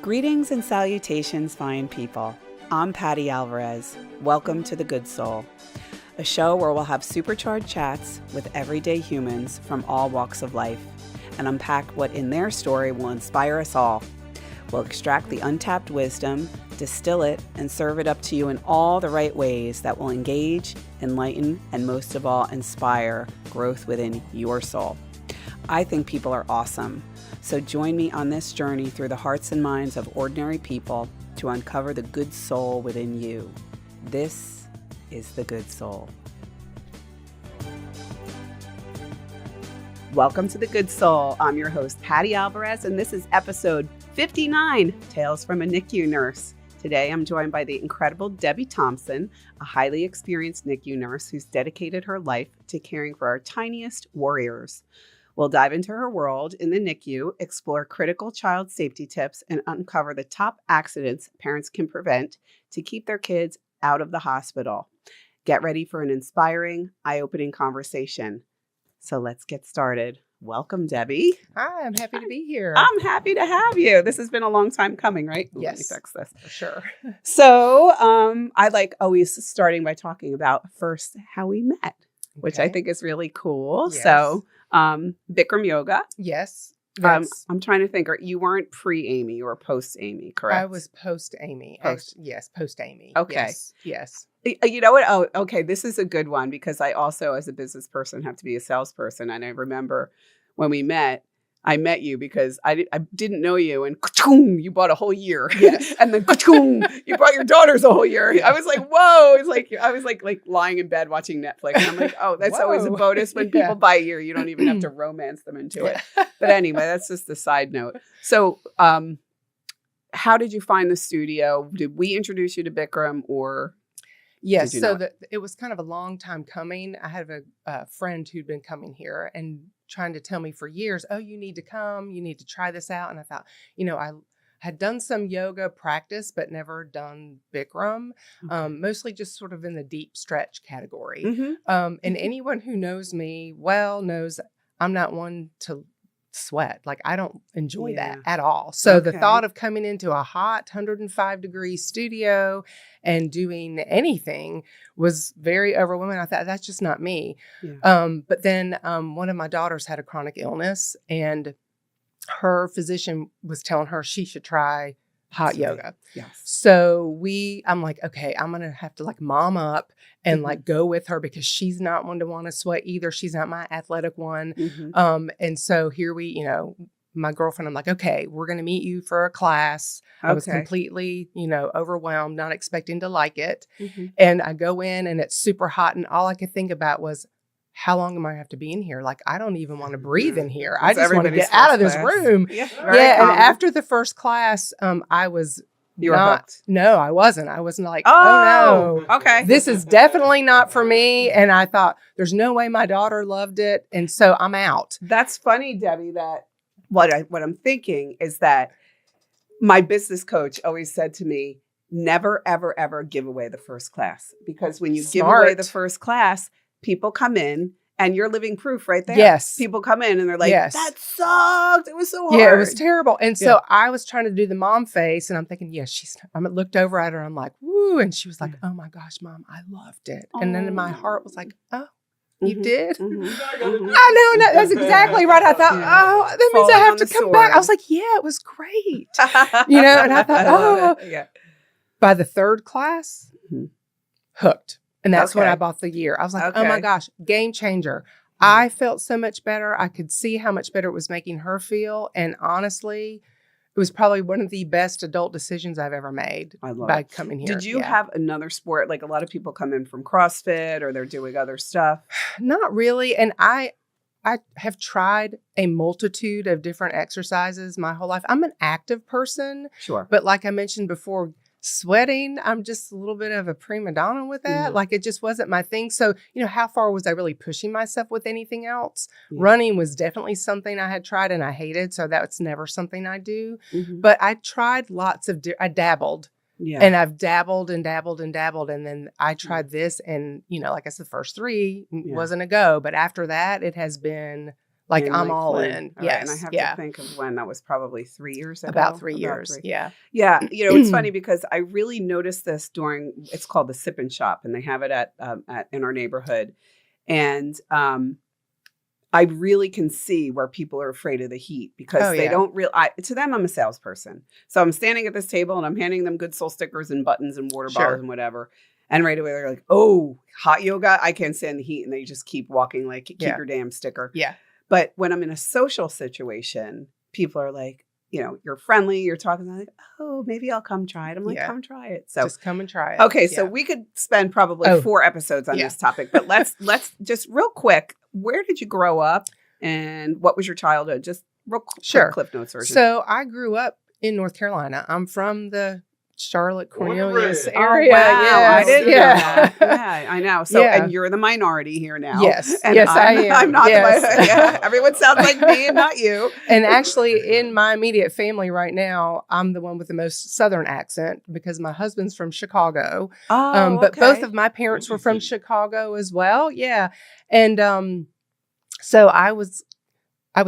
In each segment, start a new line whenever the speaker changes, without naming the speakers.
Greetings and salutations, fine people. I'm Patti Alvarez. Welcome to The Good Soul, a show where we'll have supercharged chats with everyday humans from all walks of life and unpack what in their story will inspire us all. We'll extract the untapped wisdom, distill it, and serve it up to you in all the right ways that will engage, enlighten, and most of all, inspire growth within your soul. I think people are awesome. So join me on this journey through the hearts and minds of ordinary people to uncover the good soul within you. This is The Good Soul. Welcome to The Good Soul. I'm your host, Patti Alvarez, and this is episode 59, Tales from a NICU Nurse. Today, I'm joined by the incredible Debbie Thompson, a highly experienced NICU nurse who's dedicated her life to caring for our tiniest warriors. We'll dive into her world in the NICU, explore critical child safety tips, and uncover the top accidents parents can prevent to keep their kids out of the hospital. Get ready for an inspiring, eye-opening conversation. So let's get started. Welcome, Debbie.
Hi, I'm happy to be here.
I'm happy to have you. This has been a long time coming, right?
Yes.
Let me fix this.
For sure.
So I like always starting by talking about first how we met, which I think is really cool.
Yes.
So Bikram yoga.
Yes.
I'm trying to think. You weren't pre-Amy, you were post-Amy, correct?
I was post-Amy. Yes, post-Amy.
Okay.
Yes.
You know what? Oh, okay. This is a good one because I also, as a business person, have to be a salesperson. And I remember when we met, I met you because I didn't know you, and you bought a whole year.
Yes.
And then you brought your daughters a whole year.
Yeah.
I was like, whoa. It's like, I was like lying in bed watching Netflix. And I'm like, oh, that's always a bonus when people buy a year. You don't even have to romance them into it. But anyway, that's just a side note. So how did you find the studio? Did we introduce you to Bikram or?
Yes. So it was kind of a long time coming. I had a friend who'd been coming here and trying to tell me for years, oh, you need to come, you need to try this out. And I thought, I had done some yoga practice, but never done Bikram, mostly just sort of in the deep stretch category.
Mm-hmm.
And anyone who knows me well knows I'm not one to sweat. Like, I don't enjoy that at all. So the thought of coming into a hot 105-degree studio and doing anything was very overwhelming. I thought, that's just not me. Yeah. But then one of my daughters had a chronic illness, and her physician was telling her she should try hot yoga.
Yes.
So I'm like, okay, I'm going to have to like mom up and like go with her because she's not one to want to sweat either. She's not my athletic one. Mm-hmm. And so here my girlfriend, I'm like, okay, we're going to meet you for a class. I was completely, overwhelmed, not expecting to like it. Mm-hmm. And I go in and it's super hot. And all I could think about was, how long am I have to be in here? Like, I don't even want to breathe in here. I just want to get out of this room. Yeah. And after the first class, I was
You were hooked.
No, I wasn't. I wasn't like, oh no.
Okay.
This is definitely not for me. And I thought, there's no way my daughter loved it. And so I'm out.
That's funny, Debbie, that what I'm thinking is that my business coach always said to me, never, ever, ever give away the first class. Because when you give away the first class, people come in, and you're living proof right there.
Yes.
People come in and they're like, that sucked. It was so hard.
Yeah, it was terrible. And so I was trying to do the mom face, and I'm thinking, I looked over at her. I'm like, woo. And she was like, oh my gosh, Mom, I loved it. And then my heart was like, oh, you did? Mm-hmm. I know. That's exactly right. I thought, that means I have to come back. I was like, yeah, it was great. And I thought, By the third class, hooked. And that's when I bought the year. I was like, oh my gosh, game changer. I felt so much better. I could see how much better it was making her feel. And honestly, it was probably one of the best adult decisions I've ever made by coming here.
Did you have another sport? Like, a lot of people come in from CrossFit or they're doing other stuff.
Not really. And I have tried a multitude of different exercises my whole life. I'm an active person.
Sure.
But like I mentioned before, sweating, I'm just a little bit of a prima donna with that. Mm-hmm. Like, it just wasn't my thing. So, how far was I really pushing myself with anything else? Yeah. Running was definitely something I had tried and I hated. So that's never something I do. Mm-hmm. But I tried I dabbled. Yeah. And I've dabbled and dabbled and dabbled. And then I tried this and, like I said, the first three wasn't a go. But after that, it has been Like I'm all in.
All
Yes.
right. And I have to think of when that was probably 3 years ago.
About 3 years. Yeah.
Yeah. It's funny because I really noticed this it's called the Sip and Shop, and they have it in our neighborhood. And I really can see where people are afraid of the heat because they don't to them, I'm a salesperson. So I'm standing at this table and I'm handing them Good Soul stickers and buttons and water bottles and whatever. And right away they're like, oh, hot yoga. I can't stand the heat. And they just keep walking like, keep your damn sticker.
Yeah.
But when I'm in a social situation, people are like, you're friendly, you're talking, like, oh, maybe I'll come try it. I'm like, come try it. So
just come and try it.
Okay. So we could spend probably 4 episodes on this topic, but let's just real quick. Where did you grow up and what was your childhood? Just real quick Cliff Notes version.
So I grew up in North Carolina. I'm from the Charlotte Cornelius area.
Oh, wow.
Yes.
I didn't know that. Yeah, I know. So, and you're the minority here now.
Yes.
And
yes, I am.
I'm not everyone sounds like me and not you.
And actually, in my immediate family right now, I'm the one with the most Southern accent because my husband's from Chicago. But both of my parents were from Chicago as well. Yeah. And so I was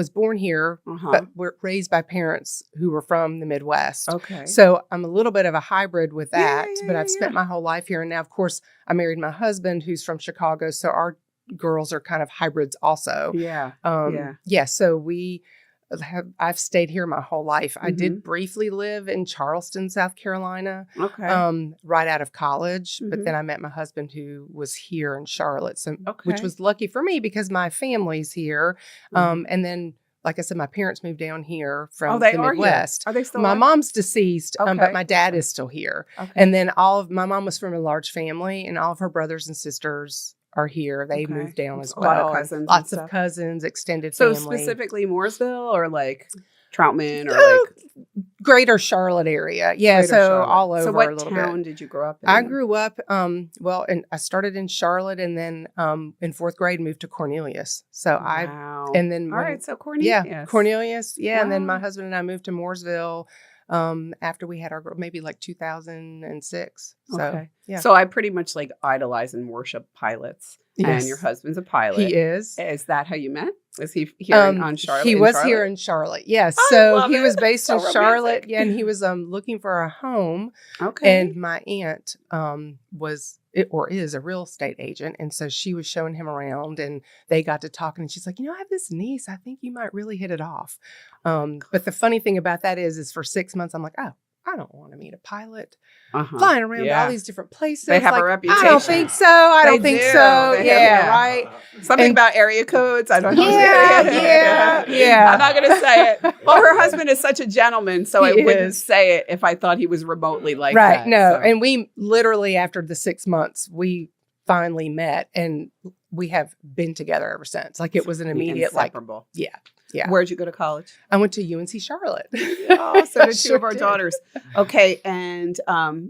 born here, but we're raised by parents who were from the Midwest.
Okay.
So I'm a little bit of a hybrid with that, but I've spent my whole life here. And now, of course, I married my husband who's from Chicago. So our girls are kind of hybrids also.
Yeah.
Yeah. So I've stayed here my whole life. I did briefly live in Charleston, South Carolina, right out of college. But then I met my husband who was here in Charlotte, which was lucky for me because my family's here. And then, like I said, my parents moved down here from the Midwest.
Are they still
My mom's deceased, but my dad is still here. Okay. And then my mom was from a large family and all of her brothers and sisters are here. They moved down as well.
A lot of cousins.
Lots of cousins, extended family.
So specifically Mooresville or like Troutman or like
Greater Charlotte area. Yeah. So all over
a little bit.
So
what town did you grow up in?
I grew up, and I started in Charlotte and then in 4th grade moved to Cornelius. So and then.
All right. So Cornelius.
Yeah. Cornelius. Yeah. Wow. And then my husband and I moved to Mooresville. After we had our girl, maybe like 2006. So,
So I pretty much like idolize and worship pilots. Yes. And your husband's a pilot.
He is.
Is that how you met? Was he here on Charlotte?
He was here in Charlotte. Yes. So he was based in Charlotte. Yeah. And he was looking for a home. Okay. And my aunt is a real estate agent. And so she was showing him around and they got to talking and she's like, I have this niece. I think you might really hit it off. But the funny thing about that is for 6 months, I'm like, oh, I don't want to meet a pilot flying around all these different places.
They have a reputation.
I don't think so. I don't think so. Right.
Something about area codes. I don't know.
Yeah.
I'm not going to say it. Well, her husband is such a gentleman, so I wouldn't say it if I thought he was remotely like that.
Right. No. So. And we literally, after the 6 months, we finally met and we have been together ever since. Like it was an immediate
inseparable.
Yeah.
Where'd you go to college?
I went to UNC Charlotte.
Oh, so did two of our daughters. Okay. And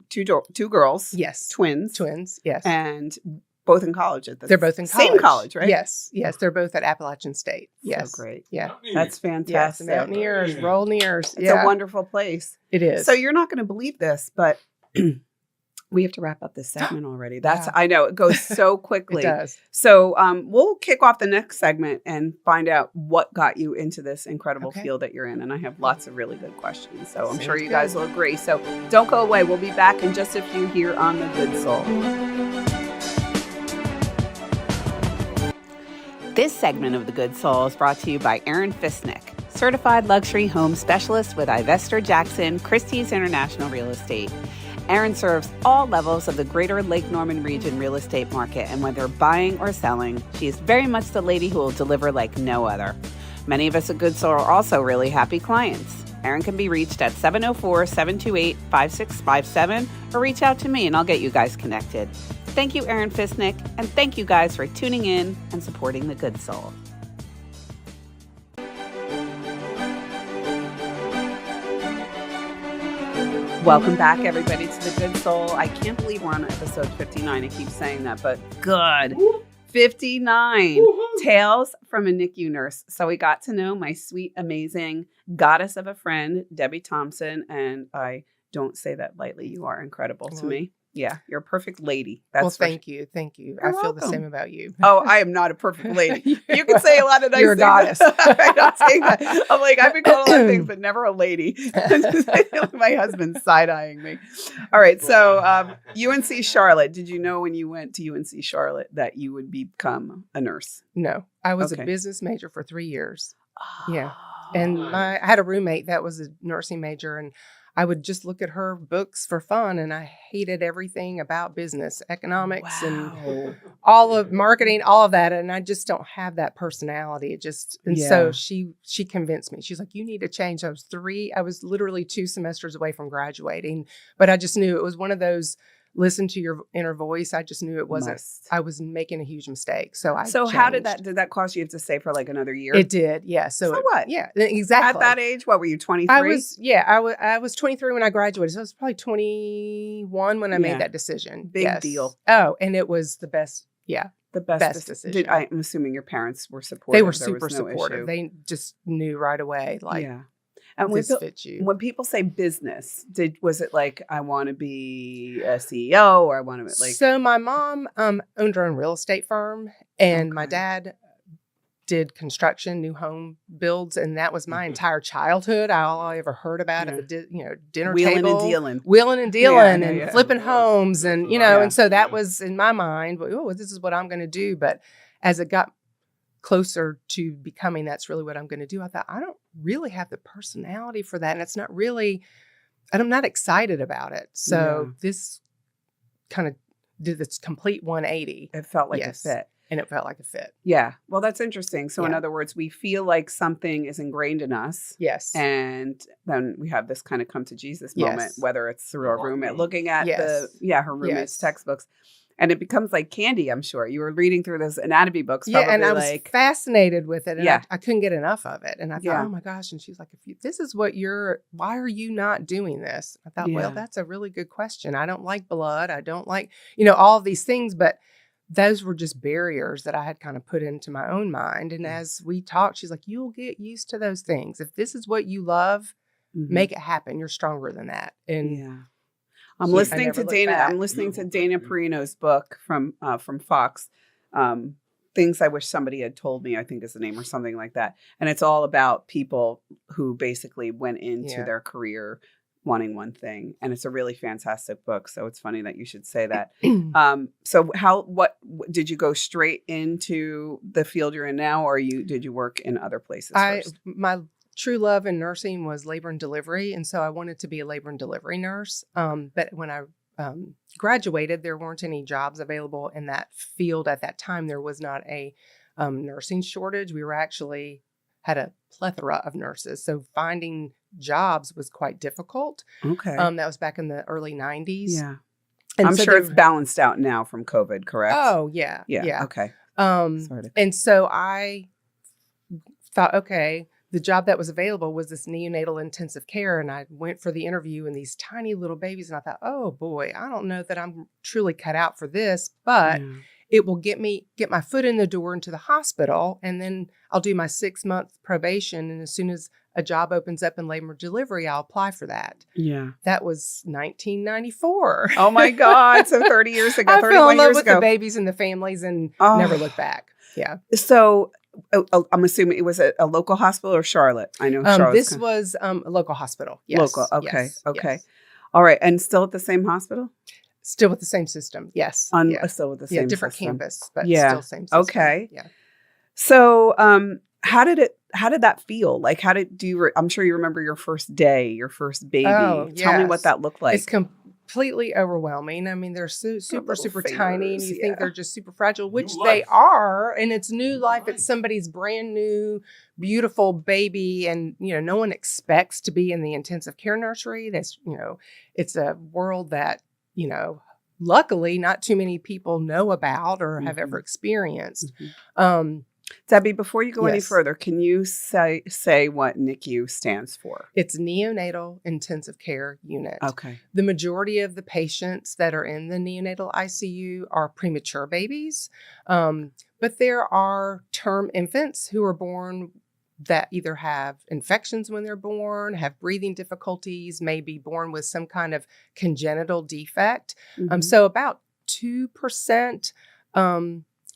two girls.
Yes.
Twins.
Yes.
And both in college
They're both in college.
Same college, right?
Yes. They're both at Appalachian State. Yes.
So great.
Yeah.
That's fantastic.
Yes, Mountaineers, Rollneers.
It's a wonderful place.
It is.
So you're not going to believe this, but we have to wrap up this segment already. I know it goes so quickly.
It does.
So we'll kick off the next segment and find out what got you into this incredible field that you're in. And I have lots of really good questions. So I'm sure you guys will agree. So don't go away. We'll be back in just a few here on The Good Soul. This segment of The Good Soul is brought to you by Erin Fisnick, certified luxury home specialist with Ivester Jackson Christie's International Real Estate. Erin serves all levels of the greater Lake Norman region real estate market, and whether buying or selling, she is very much the lady who will deliver like no other. Many of us at Good Soul are also really happy clients. Erin can be reached at 704-728-5657 or reach out to me and I'll get you guys connected. Thank you, Erin Fisnick, and thank you guys for tuning in and supporting The Good Soul. Welcome back, everybody, to The Good Soul. I can't believe we're on episode 59. I keep saying that, but good. 59. Woo-hoo. Tales from a NICU Nurse. So we got to know my sweet, amazing goddess of a friend, Debbie Thompson, and I don't say that lightly. You are incredible to me. Yeah, you're a perfect lady.
Well, thank you. Thank you.
You're
I feel the
welcome.
same about you.
Oh, I am not a perfect lady. You can say a lot of nice
You're a
things.
goddess.
I'm not saying that. I'm like, I've been called a lot of things, but never a lady. My husband's side-eyeing me. All right. So UNC Charlotte, did you know when you went to UNC Charlotte that you would become a nurse?
No, I was a business major for 3 years. Yeah. And I had a roommate that was a nursing major, and I would just look at her books for fun, and I hated everything about business, economics, and all of marketing, all of that. And I just don't have that personality. So she convinced me. She's like, you need to change. I was literally 2 semesters away from graduating, but I just knew it was one of those, listen to your inner voice. I just knew it wasn't, I was making a huge mistake. So
how did that cost you have to stay for like another year?
It did. Yeah. So what? Yeah, exactly.
At that age, what were you, 23?
I was 23 when I graduated. So I was probably 21 when I made that decision.
Big deal.
Oh, and it was the best. Yeah.
The best decision. I'm assuming your parents were supportive.
They were super supportive. They just knew right away, like,
and
this fits you.
When people say business, was it like, I want to be a CEO, or I want to like?
So my mom owned her own real estate firm, and my dad did construction, new home builds, and that was my entire childhood. All I ever heard about at the dinner table, wheeling and dealing, and flipping homes, and and so that was in my mind. Oh, this is what I'm going to do. But as it got closer to becoming, that's really what I'm going to do, I thought, I don't really have the personality for that, and it's not really, and I'm not excited about it. So this kind of did this complete 180.
It felt like a fit.
And it felt like a fit.
Yeah. Well, that's interesting. So in other words, we feel like something is ingrained in us.
Yes.
And then we have this kind of come to Jesus moment, whether it's through our roommate looking at her roommate's textbooks. And it becomes like candy, I'm sure. You were reading through those anatomy books.
And I was fascinated with it. And I couldn't get enough of it. And I thought, oh my gosh. And she's like, this is what why are you not doing this? I thought, well, that's a really good question. I don't like blood. I don't like, all of these things. But those were just barriers that I had kind of put into my own mind. And as we talked, she's like, you'll get used to those things. If this is what you love, make it happen. You're stronger than that. And
I'm listening to Dana. I'm listening to Dana Perino's book from Fox. Things I Wish Somebody Had Told Me, I think is the name, or something like that. And it's all about people who basically went into their career wanting one thing. And it's a really fantastic book. So it's funny that you should say that. So what did you go straight into the field you're in now, or did you work in other places first?
My true love in nursing was labor and delivery. And so I wanted to be a labor and delivery nurse. But when I graduated, there weren't any jobs available in that field at that time. There was not a nursing shortage. We were actually had a plethora of nurses. So finding jobs was quite difficult.
Okay.
That was back in the early 90s.
Yeah. And I'm sure it's balanced out now from COVID, correct?
Oh, yeah. Yeah.
Okay.
And so I thought, okay, the job that was available was this neonatal intensive care. And I went for the interview, and these tiny little babies. And I thought, oh boy, I don't know that I'm truly cut out for this, but it will get my foot in the door into the hospital. And then I'll do my 6-month probation. And as soon as a job opens up in labor and delivery, I'll apply for that.
Yeah.
That was 1994.
Oh my God. So 30 years ago,
I fell in love with the babies and the families and never looked back. Yeah.
So I'm assuming it was a local hospital or Charlotte? I know Charlotte.
This was a local hospital. Yes.
Local. Okay.
Yes.
Okay.
Yes.
All right. And still at the same hospital?
Still with the same system. Yes.
Still with the same
different
system.
campus, but still same system.
Okay.
Yeah.
So how did that feel? Like, I'm sure you remember your first day, your first baby.
Oh, yes.
Tell me what that looked like.
It's completely overwhelming. I mean, they're super tiny, and you think they're just super fragile, which they are. And it's new life. It's somebody's brand new, beautiful baby. And, no one expects to be in the intensive care nursery. That's, it's a world that, luckily not too many people know about or have ever experienced.
Debbie, before you go any further, can you say what NICU stands for?
It's Neonatal Intensive Care Unit.
Okay.
The majority of the patients that are in the neonatal ICU are premature babies, but there are term infants who are born that either have infections when they're born, have breathing difficulties, may be born with some kind of congenital defect. So about 2%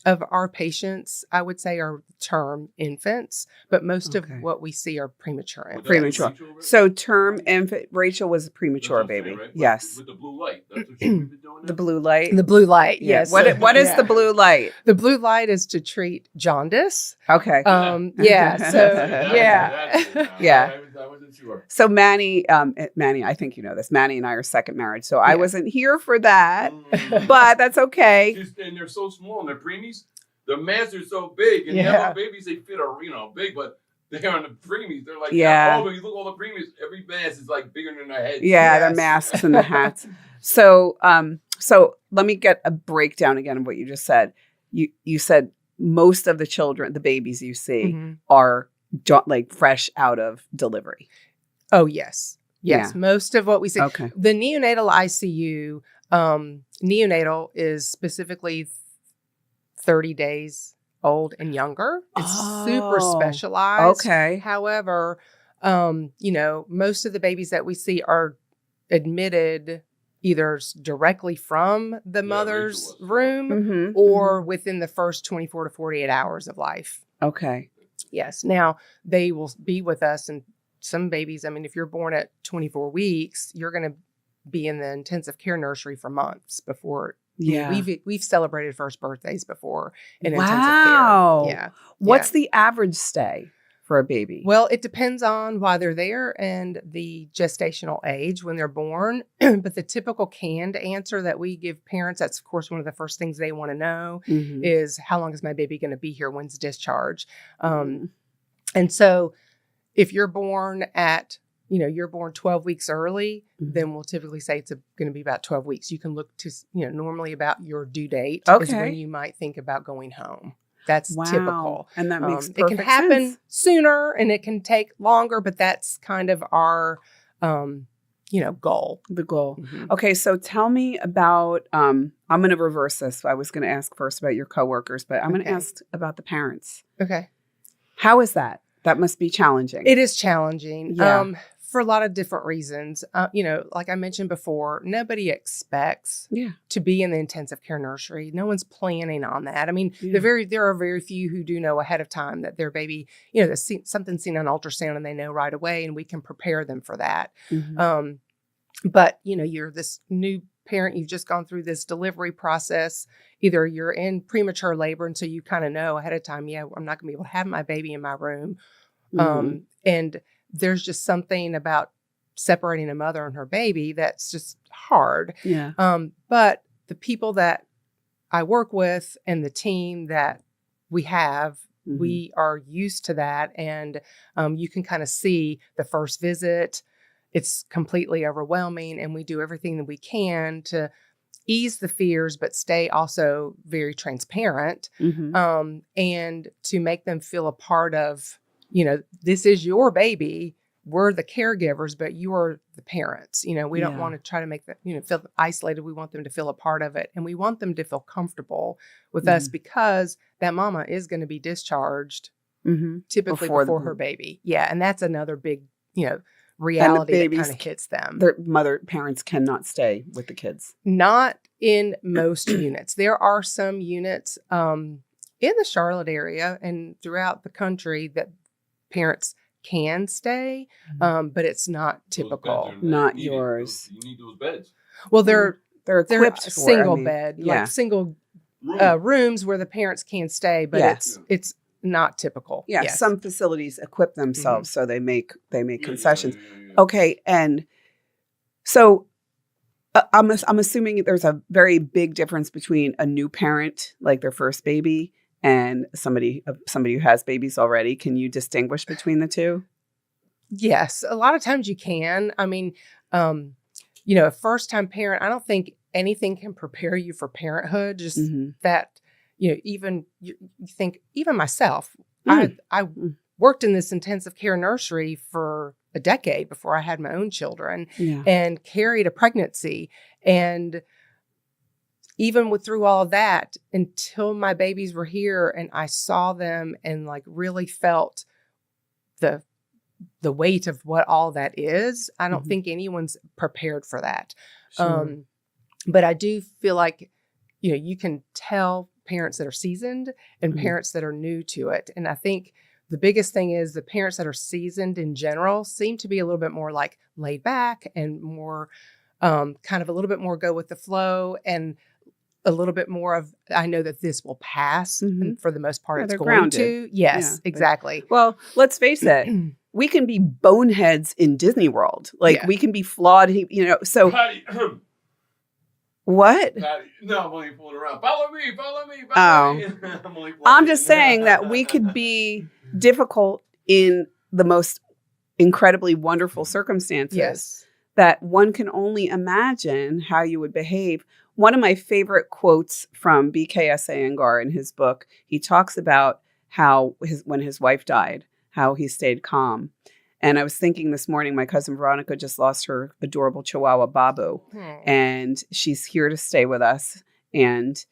of our patients, I would say, are term infants, but most of what we see are premature infants.
Premature. So term infant, Rachel was a premature baby.
Saying, right?
Yes.
With the blue light. That's what you've been doing now?
The blue light.
The blue light,
Yeah.
yes.
What is the blue light?
The blue light is to treat jaundice.
Okay.
Yeah. So
Yeah.
I wasn't sure.
So Manny, I think you know this. Manny and I are second marriage, so I wasn't here for that, but that's okay.
And they're so small, and they're preemies. The masses are so big, and the other babies they fit are big, but they're on the preemies. They're like but you look at all the preemies. Every mass is like bigger than their heads.
Yeah, their masks and the hats. So let me get a breakdown again of what you just said. You said most of the children, the babies you see, are like fresh out of delivery.
Oh, yes. Yes.
Yeah.
Most of what we see.
Okay.
The neonatal ICU, neonatal is specifically 30 days old and younger. It's super specialized.
Okay.
However, most of the babies that we see are admitted either directly from the mother's room or within the first 24 to 48 hours of life.
Okay.
Yes. Now, they will be with us, and some babies, I mean, if you're born at 24 weeks, you're going to be in the intensive care nursery for months before.
Yeah.
We've celebrated first birthdays before in
Wow.
intensive care. Yeah.
What's the average stay for a baby?
Well, it depends on why they're there and the gestational age when they're born. But the typical canned answer that we give parents, that's of course one of the first things they want to know, is how long is my baby going to be here? When's discharge? And so if you're born at, you're born 12 weeks early, then we'll typically say it's going to be about 12 weeks. You can look to, normally about your due date is when you might think about going home. That's typical.
And that makes perfect
It can happen
sense.
sooner and it can take longer, but that's kind of our, goal.
The goal. Okay. So tell me about, I'm going to reverse this. I was going to ask first about your coworkers, but I'm going to ask about the parents.
Okay.
How is that? That must be challenging.
It is challenging.
Yeah.
For a lot of different reasons. Like I mentioned before, nobody expects to be in the intensive care nursery. No one's planning on that. I mean, there are very few who do know ahead of time that their baby, something's seen on ultrasound and they know right away, and we can prepare them for that. But, you're this new parent, you've just gone through this delivery process. Either you're in premature labor, and so you kind of know ahead of time, I'm not going to be able to have my baby in my room. And there's just something about separating a mother and her baby that's just hard.
Yeah.
But the people that I work with and the team that we have, we are used to that. And you can kind of see the first visit, it's completely overwhelming. And we do everything that we can to ease the fears, but stay also very transparent and to make them feel a part of, this is your baby. We're the caregivers, but you are the parents. We don't want to try to make them, feel isolated. We want them to feel a part of it. And we want them to feel comfortable with us because that mama is going to be discharged typically before her baby. Yeah. And that's another big, reality that kind of hits them.
Their parents cannot stay with the kids.
Not in most units. There are some units in the Charlotte area and throughout the country that parents can stay, but it's not typical.
Not yours.
You need those beds.
Well, they're
equipped for
single bed, like single rooms where the parents can stay, but it's not typical.
Yeah, yes. Some facilities equip themselves so they make concessions. Okay, and so I'm assuming there's a very big difference between a new parent, like their first baby, and somebody who has babies already. Can you distinguish between the two?
Yes, a lot of times you can. I mean, a first-time parent, I don't think anything can prepare you for parenthood. Just that, even you think, even myself, I worked in this intensive care nursery for a decade before I had my own children and carried a pregnancy. And even through all of that, until my babies were here and I saw them and like really felt the weight of what all that is. I don't think anyone's prepared for that.
Sure.
But I do feel like, you can tell parents that are seasoned and parents that are new to it. And I think the biggest thing is the parents that are seasoned in general seem to be a little bit more like laid back and more kind of a little bit more go with the flow, and a little bit more of, I know that this will pass. And for the most part, it's going
grounded.
to. Yes, exactly.
Well, let's face it. We can be boneheads in Disney World. Like we can be flawed, so.
Patti,
What?
Patti, no, I'm only fooling around. Follow me.
I'm just saying that we could be difficult in the most incredibly wonderful circumstances.
Yes.
That one can only imagine how you would behave. One of my favorite quotes from BKS Iyengar in his book, he talks about how when his wife died, how he stayed calm. And I was thinking this morning, my cousin Veronica just lost her adorable Chihuahua Babu, and she's here to stay with us. And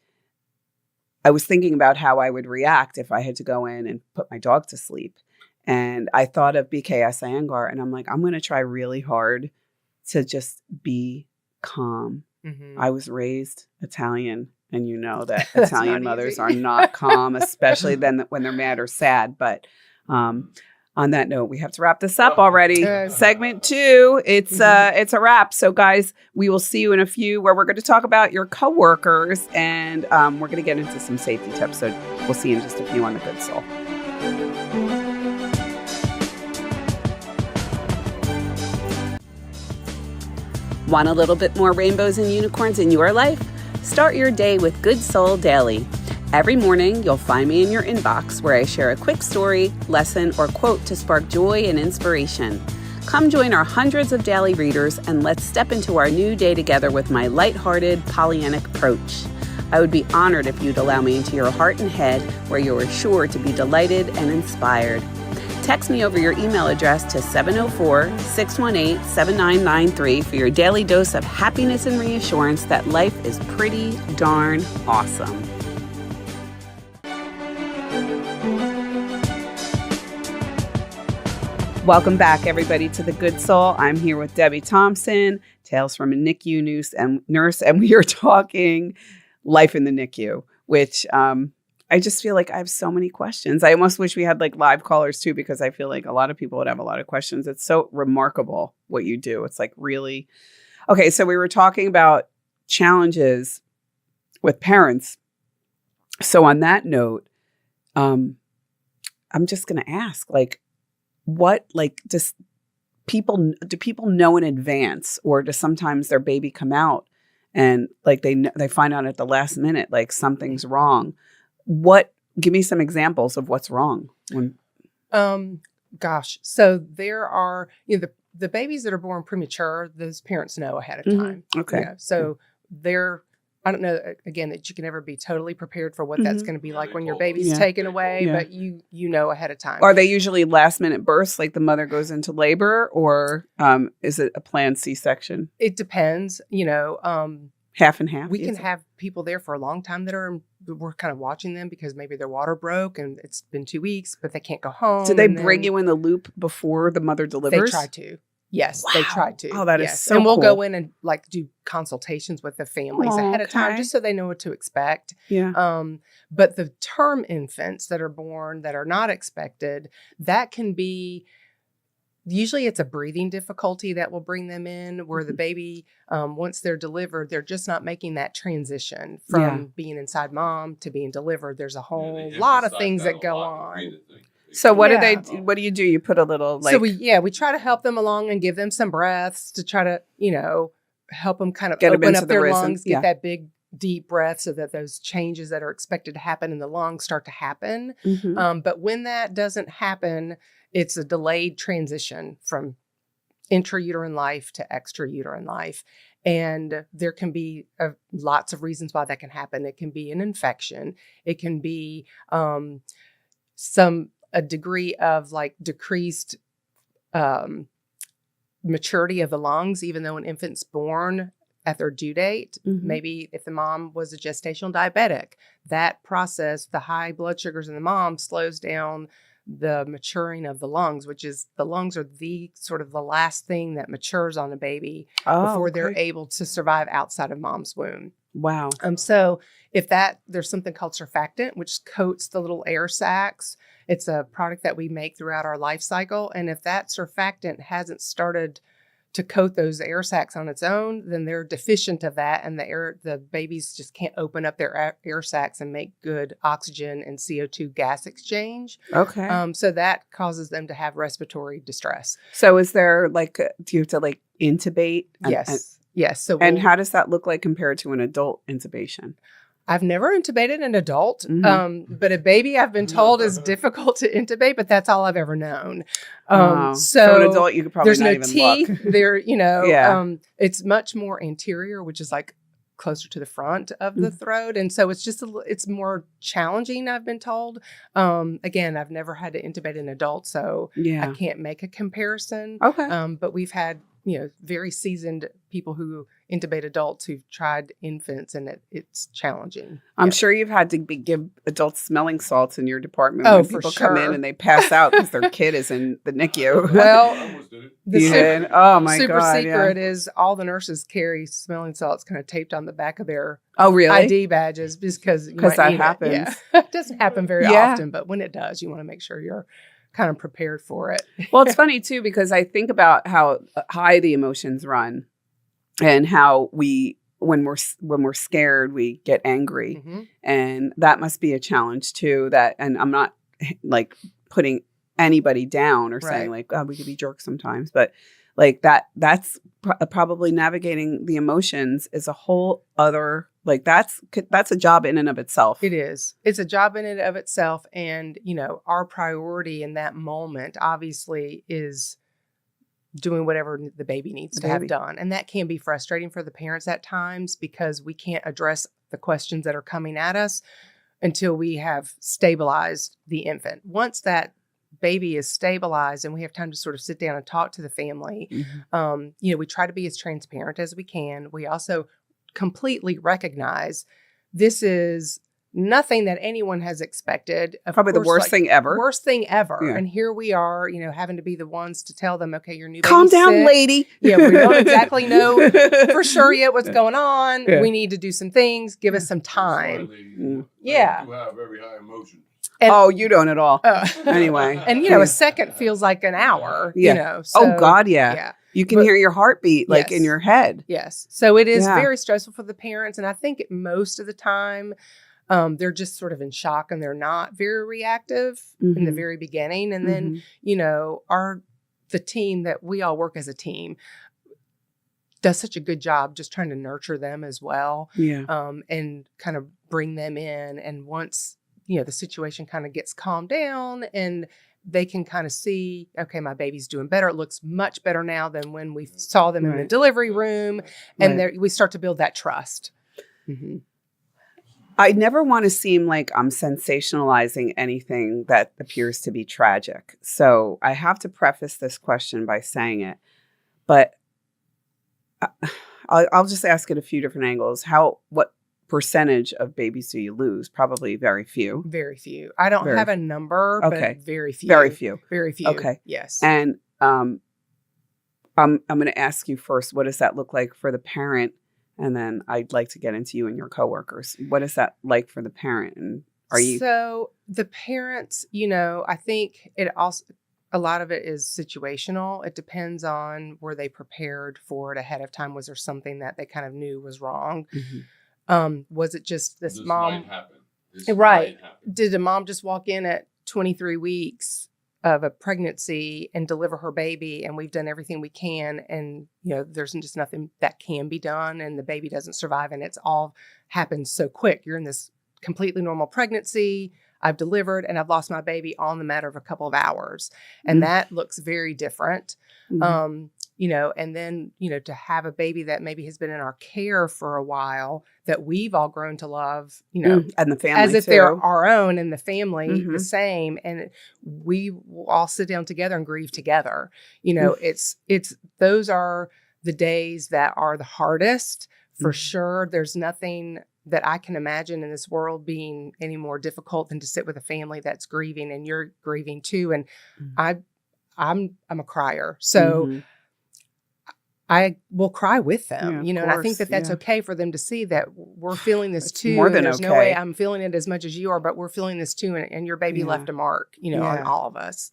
I was thinking about how I would react if I had to go in and put my dog to sleep. And I thought of BKS Iyengar, and I'm like, I'm going to try really hard to just be calm. I was raised Italian, and you know that Italian mothers are not calm, especially then when they're mad or sad. But on that note, we have to wrap this up already. Segment 2, it's a wrap. So guys, we will see you in a few where we're going to talk about your coworkers, and we're going to get into some safety tips. So we'll see you in just a few on The Good Soul. Want a little bit more rainbows and unicorns in your life? Start your day with Good Soul Daily. Every morning, you'll find me in your inbox where I share a quick story, lesson, or quote to spark joy and inspiration. Come join our hundreds of daily readers and let's step into our new day together with my lighthearted, Pollyannic approach. I would be honored if you'd allow me into your heart and head where you are sure to be delighted and inspired. Text me over your email address to 704-618-7993 for your daily dose of happiness and reassurance that life is pretty darn awesome. Welcome back, everybody, to The Good Soul. I'm here with Debbie Thompson, Tales from a NICU Nurse, and we are talking life in the NICU, which I just feel like I have so many questions. I almost wish we had like live callers too, because I feel like a lot of people would have a lot of questions. It's so remarkable what you do. It's like really, okay. So we were talking about challenges with parents. So on that note, I'm just going to ask, like, what, like, do people know in advance, or does sometimes their baby come out and like they find out at the last minute, like something's wrong? Give me some examples of what's wrong.
Gosh. So there are, the babies that are born premature, those parents know ahead of time.
Okay.
So I don't know, again, that you can ever be totally prepared for what that's going to be like when your baby's taken away, but you know ahead of time.
Are they usually last minute births, like the mother goes into labor, or is it a planned C-section?
It depends,
half and half.
We can have people there for a long time we're kind of watching them because maybe their water broke and it's been 2 weeks, but they can't go home.
Do they bring you in the loop before the mother delivers?
They try to. Yes, they try to.
Oh, that is so
cool. And we'll
cool.
go in and like do consultations with the families ahead of time, just so they know what to expect.
Yeah.
But the term infants that are born that are not expected, that can be, usually it's a breathing difficulty that will bring them in, where the baby, once they're delivered, they're just not making that transition from being inside mom to being delivered. There's a whole lot of things that go on.
So what do you do? You put a little like...
So we try to help them along and give them some breaths to try to, help them kind of open up their lungs, get that big deep breath so that those changes that are expected to happen in the lungs start to happen. But when that doesn't happen, it's a delayed transition from intrauterine life to extrauterine life. And there can be lots of reasons why that can happen. It can be an infection. It can be a degree of like decreased maturity of the lungs, even though an infant's born at their due date. Maybe if the mom was a gestational diabetic, that process, the high blood sugars in the mom slows down the maturing of the lungs, which is the lungs are the sort of the last thing that matures on a baby before they're able to survive outside of mom's womb.
Wow.
So if there's something called surfactant, which coats the little air sacs. It's a product that we make throughout our life cycle. And if that surfactant hasn't started to coat those air sacs on its own, then they're deficient of that. And the babies just can't open up their air sacs and make good oxygen and CO2 gas exchange.
Okay.
So that causes them to have respiratory distress.
So is there do you have to intubate?
Yes. Yes. So
how does that look like compared to an adult intubation?
I've never intubated an adult, but a baby I've been told is difficult to intubate, but that's all I've ever known.
So an adult, you could probably
there's
not
no
even
teeth.
look.
There,
Yeah.
It's much more anterior, which is closer to the front of the throat. And so it's just, it's more challenging, I've been told. Again, I've never had to intubate an adult, so I can't make a comparison.
Okay.
But we've had, very seasoned people who intubate adults who've tried infants, and it's challenging.
I'm sure you've had to give adults smelling salts in your department when people
for
come in and they pass out because their kid is in the NICU.
Well,
oh my
super
God,
secret is all the nurses carry smelling salts kind of taped on the back of their
really?
ID badges because
that happens.
Yeah. It doesn't happen very often, but when it does, you want to make sure you're kind of prepared for it.
Well, it's funny too, because I think about how high the emotions run and how when we're scared, we get angry. And that must be a challenge too, and I'm not putting anybody down or saying we could be jerks sometimes, but that's probably navigating the emotions is a whole other, that's a job in and of itself.
It is. It's a job in and of itself. And, our priority in that moment obviously is doing whatever the baby needs to have done. And that can be frustrating for the parents at times because we can't address the questions that are coming at us until we have stabilized the infant. Once that baby is stabilized and we have time to sort of sit down and talk to the family, we try to be as transparent as we can. We also completely recognize this is nothing that anyone has expected.
Probably the worst thing ever.
Worst thing ever. Yeah. And here we are, having to be the ones to tell them, okay, your new baby's
calm down,
sick.
lady.
Yeah, we don't exactly know for sure yet what's going on. Yeah. We need to do some things. Give us some time.
Yeah. You have very high emotions.
And,
you don't at all. Anyway.
And, a second feels like an hour, So,
oh, God, yeah. You can hear your heartbeat in your head.
Yes. So it is very stressful for the parents. And I think most of the time, they're just sort of in shock and they're not very reactive in the very beginning. And then, the team that we all work as a team does such a good job just trying to nurture them as well.
Yeah.
And kind of bring them in. And once, the situation kind of gets calmed down and they can kind of see, okay, my baby's doing better. It looks much better now than when we saw them in the delivery room. And we start to build that trust.
I never want to seem like I'm sensationalizing anything that appears to be tragic. So I have to preface this question by saying it. But I'll just ask it a few different angles. What percentage of babies do you lose? Probably very few.
Very few. I don't have a number, but very few.
Very few.
Very few.
Okay.
Yes.
And I'm going to ask you first, what does that look like for the parent? And then I'd like to get into you and your coworkers. What is that like for the parent? And
So the parents, I think a lot of it is situational. It depends on were they prepared for it ahead of time? Was there something that they kind of knew was wrong? Was it just this mom?
Might happen.
Right. Did a mom just walk in at 23 weeks of a pregnancy and deliver her baby, and we've done everything we can, and there's just nothing that can be done, and the baby doesn't survive, and it's all happens so quick. You're in this completely normal pregnancy. I've delivered and I've lost my baby all in the matter of a couple of hours, and that looks very different. And then, to have a baby that maybe has been in our care for a while that we've all grown to love,
and the family
as if
too.
they're our own, and the family the same. And we will all sit down together and grieve together. It's those are the days that are the hardest for sure. There's nothing that I can imagine in this world being any more difficult than to sit with a family that's grieving, and you're grieving too. And I'm a crier, so I will cry with them, and I think that that's okay for them to see that we're feeling this too.
More than
There's no way I'm feeling it as much as you are, but we're feeling this too. And your baby left a mark, on all of us.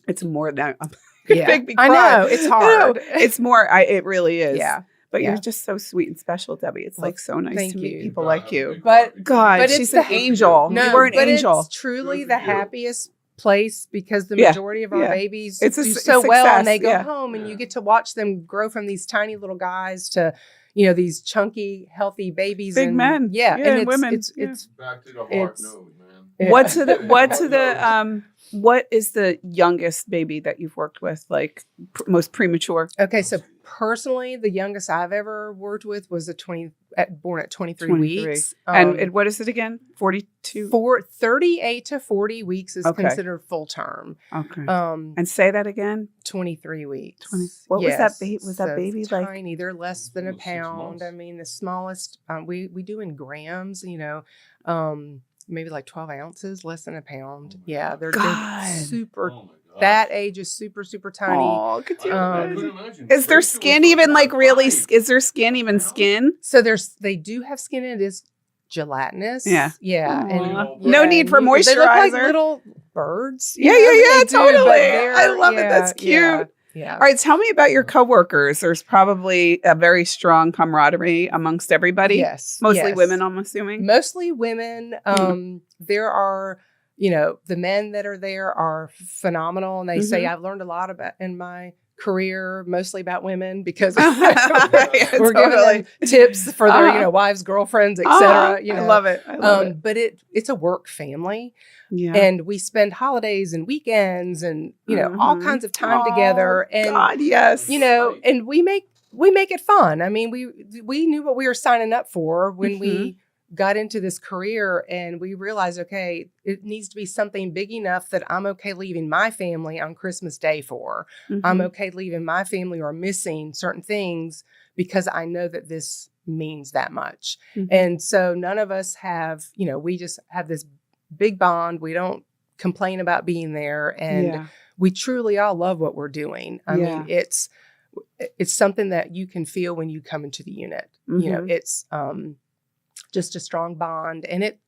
It's more than
I know it's hard.
It's more. It really is.
Yeah.
But you're just so sweet and special, Debbie. It's like so nice to meet people like you.
But
God, she's an angel.
No,
you were an angel.
It's truly the happiest place because the majority of our babies do so well, and they go home, and you get to watch them grow from these tiny little guys to, these chunky, healthy babies,
big men,
and
women.
It's
back to the heart node, man.
What is the youngest baby that you've worked with, like most premature?
Okay, so personally, the youngest I've ever worked with was born at 23 weeks.
And what is it again? 42?
38 to 40 weeks is considered full term.
Okay. And say that again?
23 weeks.
What was that baby? Was that baby like?
Tiny. They're less than a pound. I mean, the smallest, we do in grams, maybe like 12 ounces, less than a pound. They're super. That age is super, super tiny.
Oh, could you imagine? Is their skin even like really? Is their skin even skin?
So they do have skin, and it is gelatinous.
Yeah.
And
no need for moisturizer.
They look like little birds.
Totally. I love it. That's cute.
Yeah.
All right. Tell me about your coworkers. There's probably a very strong camaraderie amongst everybody.
Yes.
Mostly women, I'm assuming.
Mostly women. There are, the men that are there are phenomenal. And they say, I've learned a lot about in my career, mostly about women, because we're giving them tips for their, wives, girlfriends, etc.
I love it. I love it.
But it's a work family.
Yeah.
And we spend holidays and weekends and, all kinds of time together. And,
God, yes.
and we make it fun. I mean, we knew what we were signing up for when we got into this career, and we realized, okay, it needs to be something big enough that I'm okay leaving my family on Christmas Day for. I'm okay leaving my family or missing certain things because I know that this means that much. And so none of us have, we just have this big bond. We don't complain about being there, and we truly all love what we're doing. I mean, it's something that you can feel when you come into the unit. It's just a strong bond, and it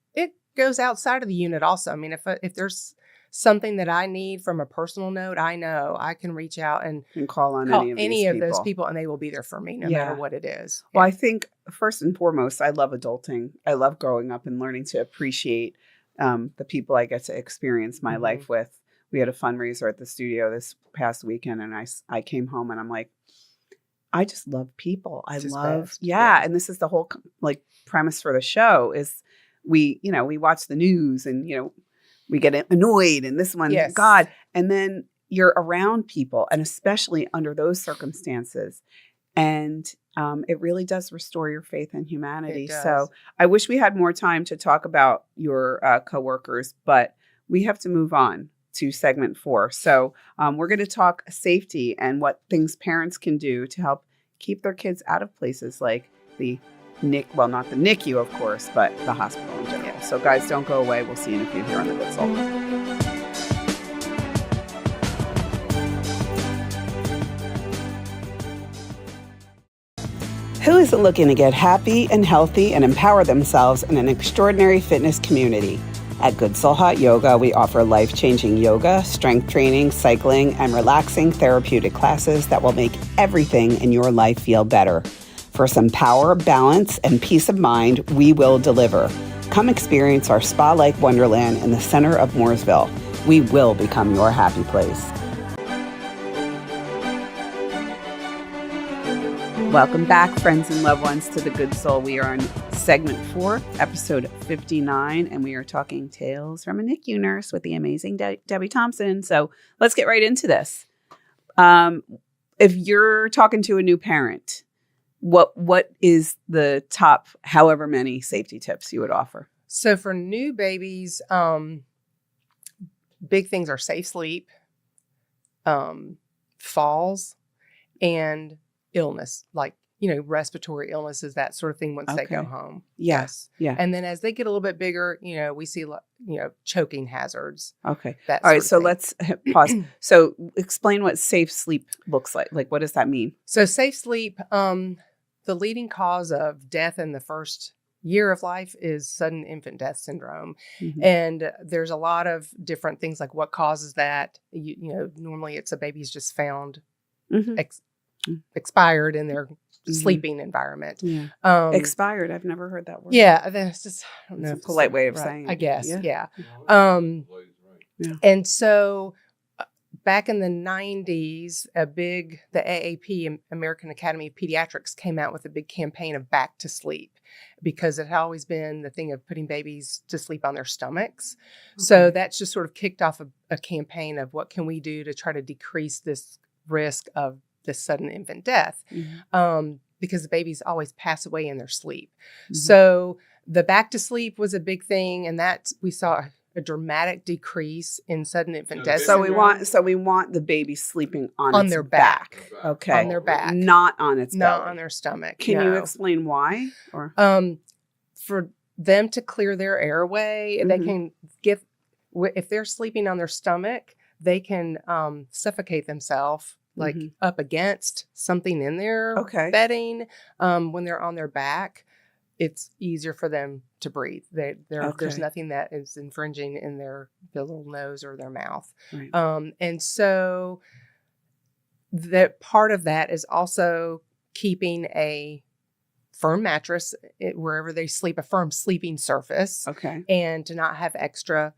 goes outside of the unit also. I mean, if there's something that I need from a personal note, I know I can reach out and
call on any of
those people, and they will be there for me no matter what it is.
Well, I think first and foremost, I love adulting. I love growing up and learning to appreciate the people I get to experience my life with. We had a fundraiser at the studio this past weekend, and I came home and I'm like, I just love people. And this is the whole premise for the show is we watch the news and, we get annoyed and this one, God. And then you're around people, and especially under those circumstances. And it really does restore your faith in humanity. So I wish we had more time to talk about your coworkers, but we have to move on to segment 4. So we're going to talk safety and what things parents can do to help keep their kids out of places like the not the NICU, of course, but the hospital in general. So guys, don't go away. We'll see you in a few here on The Good Soul. Who isn't looking to get happy and healthy and empower themselves in an extraordinary fitness community? At Good Soul Hot Yoga, we offer life-changing yoga, strength training, cycling, and relaxing therapeutic classes that will make everything in your life feel better. For some power, balance, and peace of mind, we will deliver. Come experience our spa-like wonderland in the center of Mooresville. We will become your happy place. Welcome back, friends and loved ones, to The Good Soul. We are on segment 4, episode 59, and we are talking Tales from a NICU Nurse with the amazing Debbie Thompson. So let's get right into this. If you're talking to a new parent, what is the top however many safety tips you would offer?
So for new babies, big things are safe sleep, falls, and illness, like respiratory illnesses, that sort of thing once they go home.
Yes. Yeah.
And then as they get a little bit bigger, we see, choking hazards.
Okay. All right. So let's pause. So explain what safe sleep looks like. Like, what does that mean?
So safe sleep, the leading cause of death in the first year of life is sudden infant death syndrome. Mm-hmm. And there's a lot of different things like what causes that. Normally it's a baby's just found expired in their sleeping environment.
Yeah. Expired. I've never heard that word.
Yeah. That's just, I don't know.
It's a polite way of saying it.
I guess. Yeah.
Yeah.
And so back in the 90s, the AAP, American Academy of Pediatrics, came out with a big campaign of back to sleep because it had always been the thing of putting babies to sleep on their stomachs. Okay. So that's just sort of kicked off a campaign of what can we do to try to decrease this risk of this sudden infant death, because the babies always pass away in their sleep. Mm-hmm. So the back to sleep was a big thing, and we saw a dramatic decrease in sudden infant death.
So we want the baby sleeping on
their back.
Okay,
on their back,
not on its belly.
Not on their stomach.
Can you explain why? Or
for them to clear their airway, they can get. If they're sleeping on their stomach, they can suffocate themselves. Like up against something in their bedding. When they're on their back, it's easier for them to breathe. There's nothing that is infringing in their little nose or their mouth. Right. And so that part of that is also keeping a firm mattress wherever they sleep, a firm sleeping surface. Okay. And to not have extra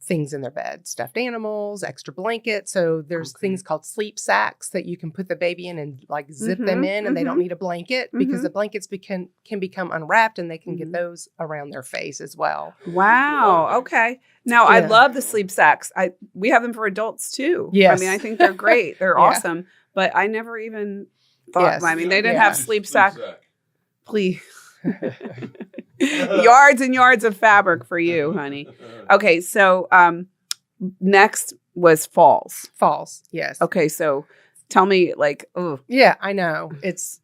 things in their bed, stuffed animals, extra blankets. So there's things called sleep sacks that you can put the baby in and like zip them in, and they don't need a blanket because the blankets can become unwrapped, and they can get those around their face as well.
Wow. Okay. Now I love the sleep sacks. We have them for adults too.
Yes.
I mean, I think they're great. They're awesome. But I never even thought. Yes. I mean, they didn't have sleep sack. Please. Yards and yards of fabric for you, honey. Okay, so next was falls.
Falls, yes.
Okay, so tell me, like,
yeah, I know. It's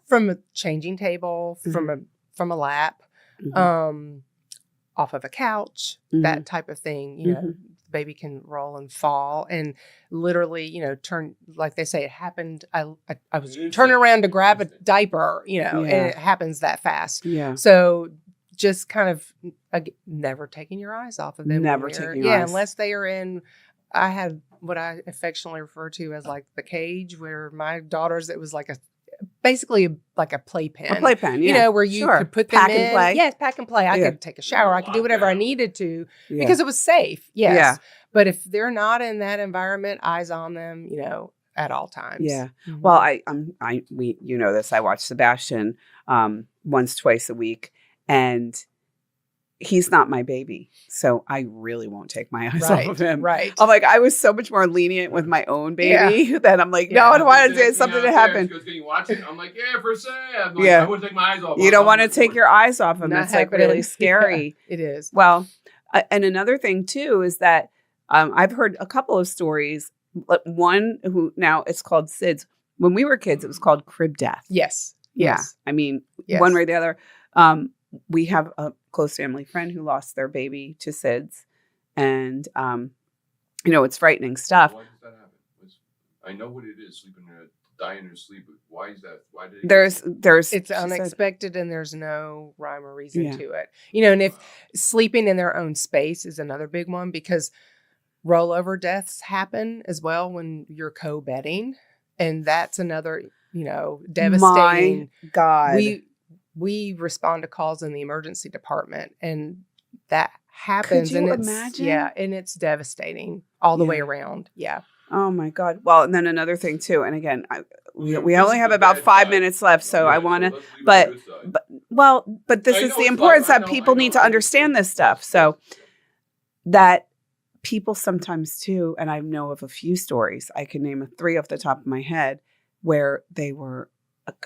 from a changing table, from a lap, off of a couch, that type of thing. You know, the baby can roll and fall, and literally, turn, like they say, it happened. I was turning around to grab a diaper, and it happens that fast. Yeah. So just kind of never taking your eyes off of them.
Never taking your eyes.
Unless they are in. I had what I affectionately refer to as like the cage, where my daughters, it was like basically like a playpen.
A playpen, yeah.
Where you could put them
pack
in.
And play.
Yes, pack and play. I could take a shower. I could do whatever I needed to because it was safe. Yes. Yeah. But if they're not in that environment, eyes on them, at all times.
Yeah. Mm-hmm. Well, we this. I watch Sebastian once, twice a week, and he's not my baby, so I really won't take my eyes off of him.
Right.
I'm like, I was so much more lenient with my own baby that I'm like, no, I don't want to do something to happen.
She goes, can you watch it? I'm like, yeah, for Sam. Like, I wouldn't take my eyes off.
You don't want to take your eyes off him. It's like really scary.
Yeah, it is.
Well, and another thing too is that I've heard a couple of stories. One who now it's called SIDS. When we were kids, it was called crib death.
Yes.
Yeah.
Yes.
I mean, one way or the other. We have a close family friend who lost their baby to SIDS, and it's frightening stuff.
Why does that happen? I know what it is, sleeping dying in their sleep. But why is that? Why did
there's
it's unexpected, and there's no rhyme or reason to it. And if sleeping in their own space is another big one, because rollover deaths happen as well when you're co-bedding, and that's another devastating.
My God.
We respond to calls in the emergency department, and that happens.
Could you
and
imagine?
Yeah, and it's devastating all the way around. Yeah.
Oh my God. Well, and then another thing too, and again, we only have about 5 minutes left, so I want to, but this is the importance that people need to understand this stuff. So that people sometimes too, and I know of a few stories, I can name 3 off the top of my head, where they were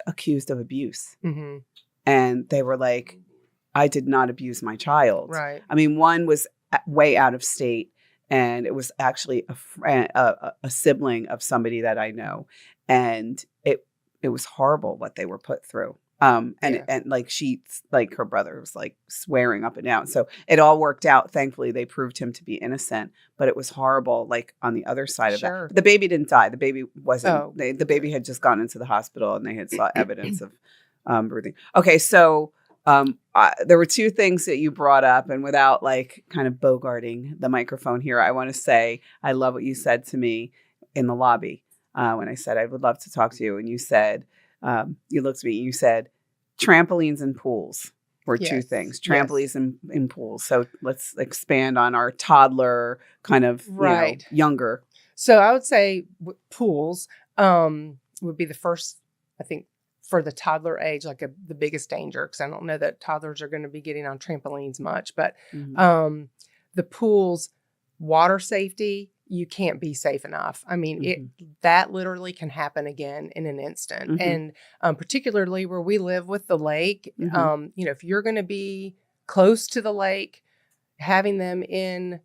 accused of abuse. Mm-hmm. And they were like, I did not abuse my child.
Right.
I mean, one was way out of state, and it was actually a sibling of somebody that I know. And it was horrible what they were put through. And like like her brother was like swearing up and down. So it all worked out. Thankfully, they proved him to be innocent, but it was horrible. Like on the other side of that, but the baby didn't die. The baby wasn't. The baby had just gone into the hospital and they had saw evidence of breathing. Okay, so there were two things that you brought up, and without like kind of bogarting the microphone here, I want to say I love what you said to me in the lobby when I said I would love to talk to you, and you said. You looked at me and you said trampolines and pools were two things. Trampolines and pools. So let's expand on our toddler kind of younger.
So I would say pools would be the first, I think, for the toddler age, like the biggest danger, because I don't know that toddlers are going to be getting on trampolines much. But the pools, water safety, you can't be safe enough. I mean, that literally can happen again in an instant. And particularly where we live with the lake, if you're going to be close to the lake, having them in,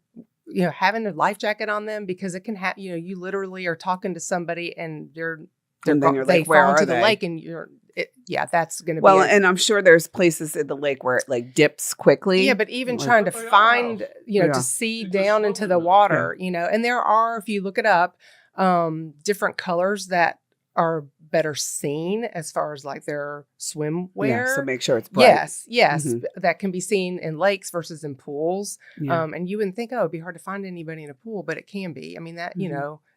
having a life jacket on them, because it can happen, you literally are talking to somebody and they fall into the lake and that's going to be
and I'm sure there's places in the lake where it like dips quickly.
Yeah, but even trying to find, to see down into the water, and there are, if you look it up, different colors that are better seen as far as like their swimwear.
Yeah, so make sure it's bright.
Yes, that can be seen in lakes versus in pools. And you wouldn't think, it'd be hard to find anybody in a pool, but it can be. I mean, that,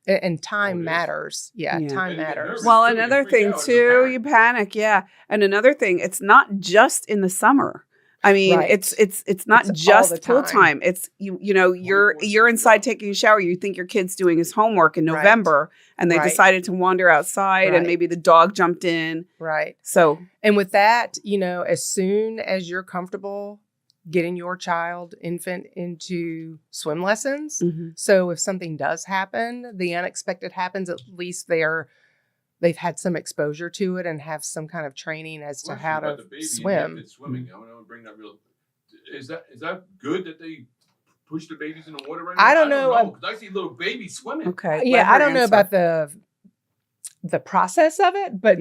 and time matters. Time matters.
Well, another thing too, you panic. Yeah. And another thing, it's not just in the summer. I mean, it's not just pool time. It's you're inside taking a shower. You think your kid's doing his homework in November, and they decided to wander outside, and maybe the dog jumped in.
Right.
So,
and with that, as soon as you're comfortable getting your infant into swim lessons, so if something does happen, the unexpected happens, at least they've had some exposure to it and have some kind of training as to how to swim.
Swimming. I want to bring that real. Is that good that they push the babies in the water right now?
I don't know.
Because I see little babies swimming.
Okay.
Yeah, I don't know about the process of it, but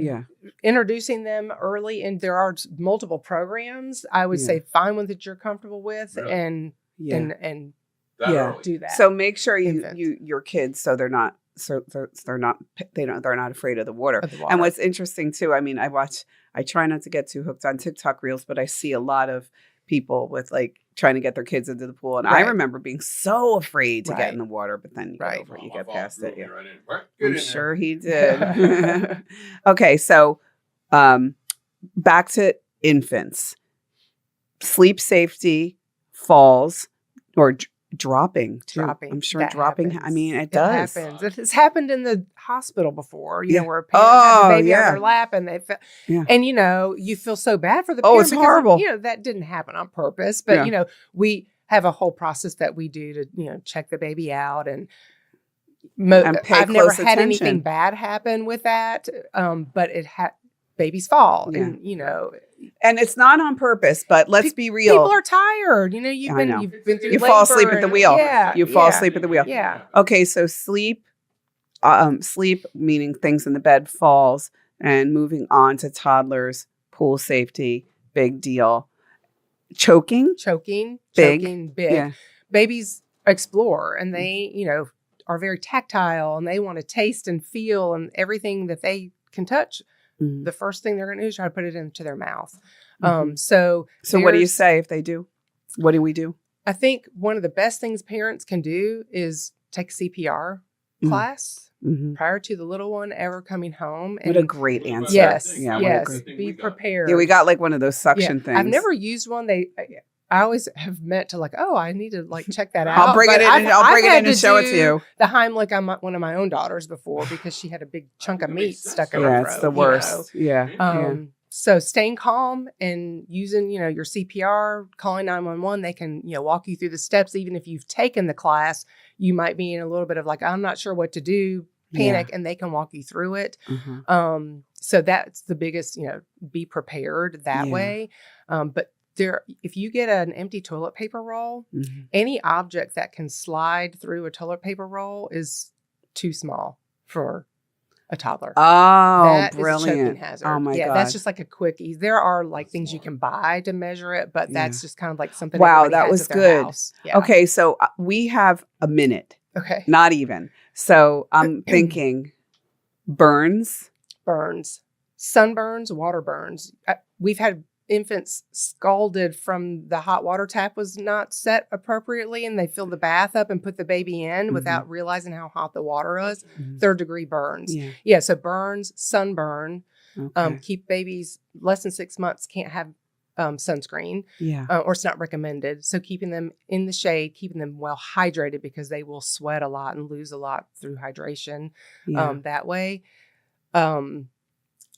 introducing them early, and there are multiple programs. I would say find one that you're comfortable with, and do that.
So make sure your kids, so they're not afraid of the water. And what's interesting too, I mean, I try not to get too hooked on TikTok reels, but I see a lot of people with like trying to get their kids into the pool. And I remember being so afraid to get in the water, but then you get past it. I'm sure he did. Okay. So, back to infants, sleep safety, falls, or dropping. I'm sure dropping. Happens. I mean, it does.
Happens. It has happened in the hospital before, where a parent had a baby on their lap and they and you feel so bad for the parent.
It's horrible.
That didn't happen on purpose, but we have a whole process that we do to, check the baby out and I've never had anything bad happen with that. But babies fall
and it's not on purpose, but let's be real.
People are tired. You've been through
you fall asleep at the wheel. You fall asleep at the wheel.
Yeah.
Okay. So sleep meaning things in the bed, falls, and moving on to toddlers, pool safety, big deal. Choking, big. Yeah.
Babies explore and they, are very tactile and they want to taste and feel and everything that they can touch. The first thing they're going to do is try to put it into their mouth. So
what do you say if they do? What do we do?
I think one of the best things parents can do is take a CPR class prior to the little one ever coming home.
And what a great answer.
Yes. Be prepared.
Yeah, we got like one of those suction things.
I've never used one. I always have meant to I need to check that out.
I'll bring it in. I'll bring it in and show it to you.
The Heimlich on one of my own daughters before because she had a big chunk of meat stuck in her throat.
Yeah, it's the worst. Yeah.
So staying calm and using, your CPR, calling 911, they can, walk you through the steps. Even if you've taken the class, you might be in a little bit of I'm not sure what to do, panic, and they can walk you through it. So that's the biggest, be prepared that way. But if you get an empty toilet paper roll, any object that can slide through a toilet paper roll is too small for a toddler.
Oh,
that
brilliant.
is a choking hazard.
Oh my God.
That's just like a quick ease. There are like things you can buy to measure it, but that's just kind of like something.
Wow,
everybody
that
has
was
at their
good.
house. Yeah.
Okay, so we have a minute.
Okay.
Not even. So I'm thinking burns,
sunburns, water burns. We've had infants scalded from the hot water tap was not set appropriately, and they filled the bath up and put the baby in without realizing how hot the water was. 3rd degree burns. Yeah. So burns, sunburn.
Okay.
Keep babies less than 6 months can't have sunscreen.
Yeah.
Or it's not recommended. So keeping them in the shade, keeping them well hydrated, because they will sweat a lot and lose a lot through hydration that way.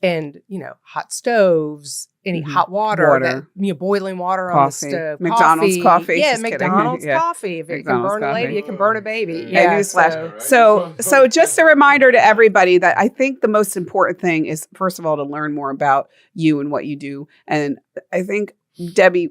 And, hot stoves, any hot water. That, boiling water on the stove.
McDonald's coffee.
Yeah,
Just
McDonald's
kidding.
coffee. If it
McDonald's
can burn a lady, it can burn a baby.
Yeah. So just a reminder to everybody that I think the most important thing is, first of all, to learn more about you and what you do. And I think, Debbie,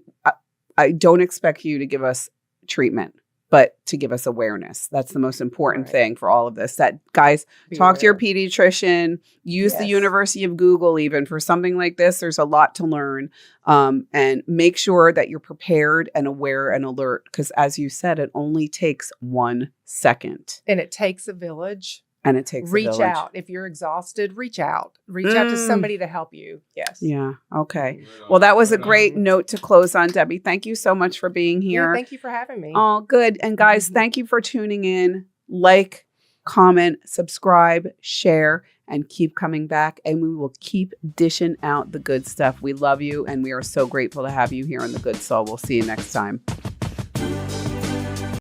I don't expect you to give us treatment, but to give us awareness. That's the most important thing for all of this. That, guys, talk to your pediatrician, use the University of Google even for something like this. There's a lot to learn, and make sure that you're prepared and aware and alert, because as you said, it only takes 1 second.
And it takes a village.
And it takes
reach
a village.
out. If you're exhausted, reach out. Reach out to somebody to help you. Yes.
Yeah. Okay. Well, that was a great note to close on, Debbie. Thank you so much for being here.
Yeah, thank you for having me.
Oh, good. And guys, thank you for tuning in. Like, comment, subscribe, share, and keep coming back. And we will keep dishing out the good stuff. We love you, and we are so grateful to have you here on The Good Soul. We'll see you next time.